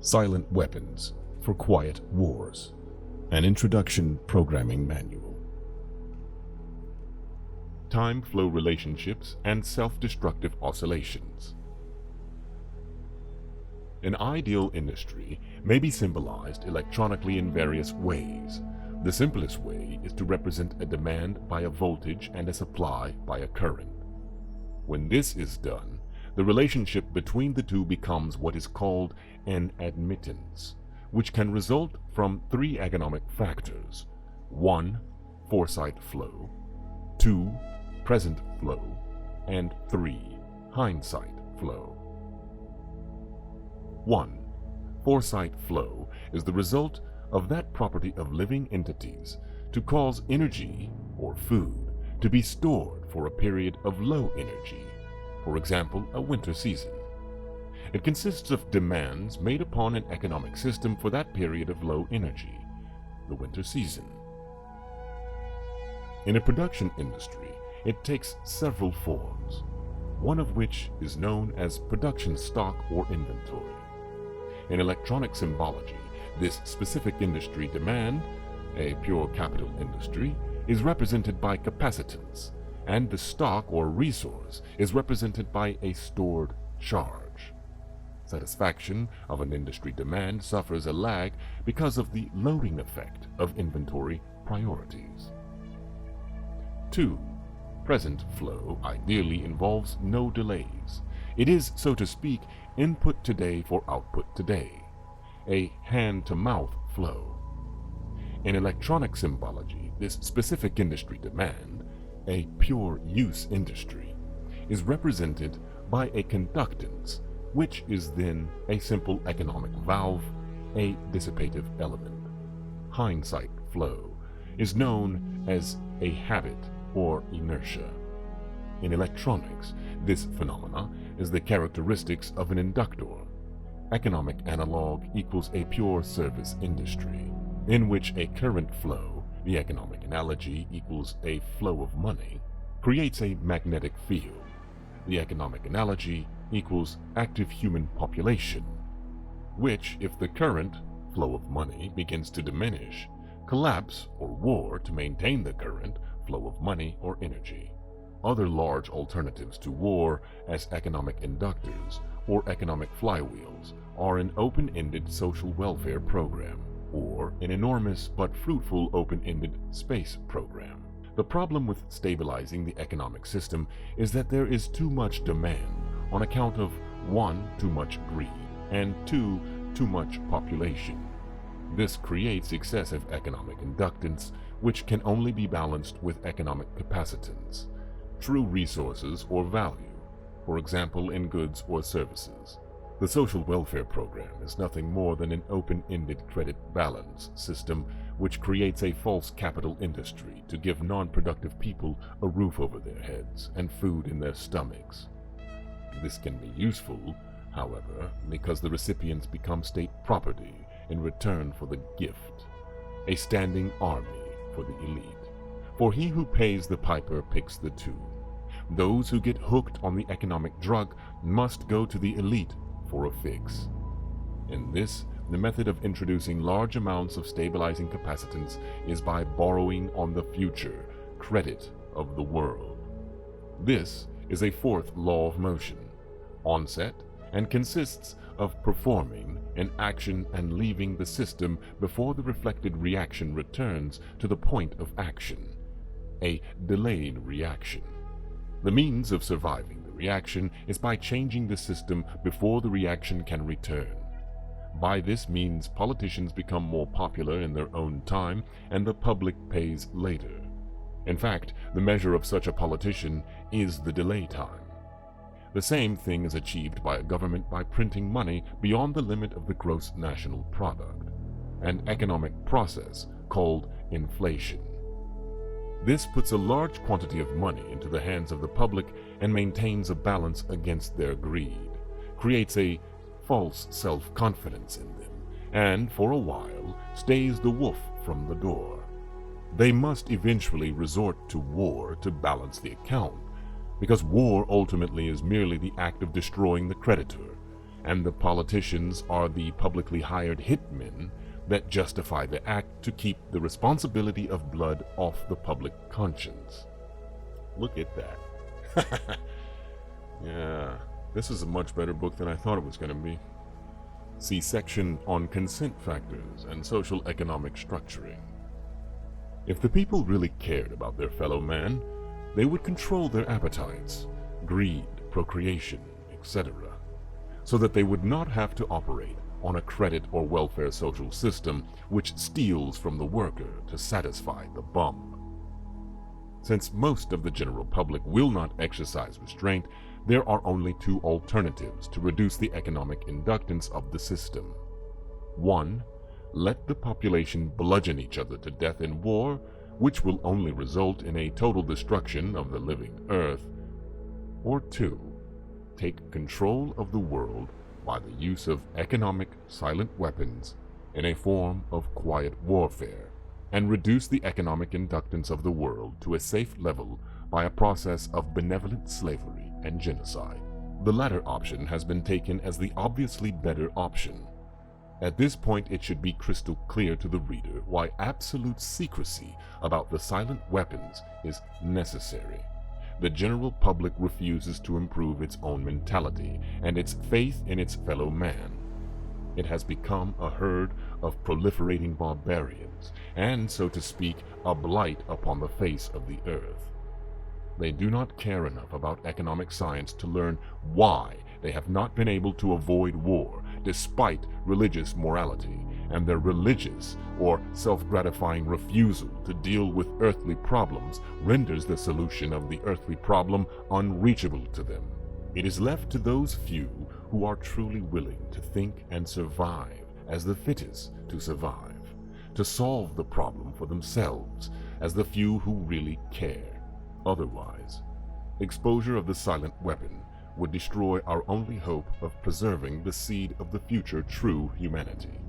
Silent Weapons for Quiet Wars, an Introduction Programming Manual. Time flow relationships and self-destructive oscillations. An ideal industry may be symbolized electronically in various ways. The simplest way is to represent a demand by a voltage and a supply by a current. When this is done, the relationship between the two becomes what is called an admittance, which can result from three economic factors: 1. Foresight flow, 2. Present flow, and 3. Hindsight flow. 1. Foresight flow is the result of that property of living entities to cause energy or food to be stored for a period of low energy, for example, a winter season. It consists of demands made upon an economic system for that period of low energy, the winter season. In a production industry, it takes several forms, one of which is known as production stock or inventory. In electronic symbology, this specific industry demand, a pure capital industry, is represented by capacitance, and the stock or resource is represented by a stored charge. Satisfaction of an industry demand suffers a lag because of the loading effect of inventory priorities. 2. Present flow ideally involves no delays. It is, so to speak, input today for output today, a hand-to-mouth flow. In electronic symbology, this specific industry demand, a pure use industry, is represented by a conductance, which is then a simple economic valve, a dissipative element. Hindsight flow is known as a habit or inertia. In electronics, this phenomena is the characteristics of an inductor. Economic analog equals a pure service industry, in which a current flow, the economic analogy equals a flow of money, creates a magnetic field. The economic analogy equals active human population, which, if the current flow of money begins to diminish, collapse or war to maintain the current flow of money or energy. Other large alternatives to war as economic inductors or economic flywheels are an open-ended social welfare program, or an enormous but fruitful open-ended space program. The problem with stabilizing the economic system is that there is too much demand on account of 1. Too much greed, and 2. Too much population. This creates excessive economic inductance, which can only be balanced with economic capacitance, true resources or value, for example in goods or services. The social welfare program is nothing more than an open-ended credit balance system which creates a false capital industry to give non-productive people a roof over their heads and food in their stomachs. This can be useful, however, because the recipients become state property in return for the gift, a standing army for the elite. For he who pays the piper picks the tune. Those who get hooked on the economic drug must go to the elite for a fix. In this, the method of introducing large amounts of stabilizing capacitance is by borrowing on the future credit of the world. This is a fourth law of motion, onset, and consists of performing an action and leaving the system before the reflected reaction returns to the point of action, a delayed reaction. The means of surviving the reaction is by changing the system before the reaction can return. By this means, politicians become more popular in their own time, and the public pays later. In fact, the measure of such a politician is the delay time. The same thing is achieved by a government by printing money beyond the limit of the gross national product, an economic process called inflation. This puts a large quantity of money into the hands of the public and maintains a balance against their greed, creates a false self-confidence in them, and for a while stays the wolf from the door. They must eventually resort to war to balance the account, because war ultimately is merely the act of destroying the creditor, and the politicians are the publicly hired hitmen that justify the act to keep the responsibility of blood off the public conscience. Look at that. Yeah, this is a much better book than I thought it was going to be. See section on consent factors and social economic structuring. If the people really cared about their fellow man, they would control their appetites, greed, procreation, etc., so that they would not have to operate on a credit or welfare social system which steals from the worker to satisfy the bum. Since most of the general public will not exercise restraint, there are only two alternatives to reduce the economic inductance of the system. 1. Let the population bludgeon each other to death in war, which will only result in a total destruction of the living earth. Or 2. Take control of the world by the use of economic silent weapons in a form of quiet warfare, and reduce the economic inductance of the world to a safe level by a process of benevolent slavery and genocide. The latter option has been taken as the obviously better option. At this point, it should be crystal clear to the reader why absolute secrecy about the silent weapons is necessary. The general public refuses to improve its own mentality and its faith in its fellow man. It has become a herd of proliferating barbarians, and, so to speak, a blight upon the face of the earth. They do not care enough about economic science to learn why they have not been able to avoid war despite religious morality, and their religious or self-gratifying refusal to deal with earthly problems renders the solution of the earthly problem unreachable to them. It is left to those few who are truly willing to think and survive as the fittest to survive, to solve the problem for themselves as the few who really care. Otherwise, exposure of the silent weapon would destroy our only hope of preserving the seed of the future true humanity.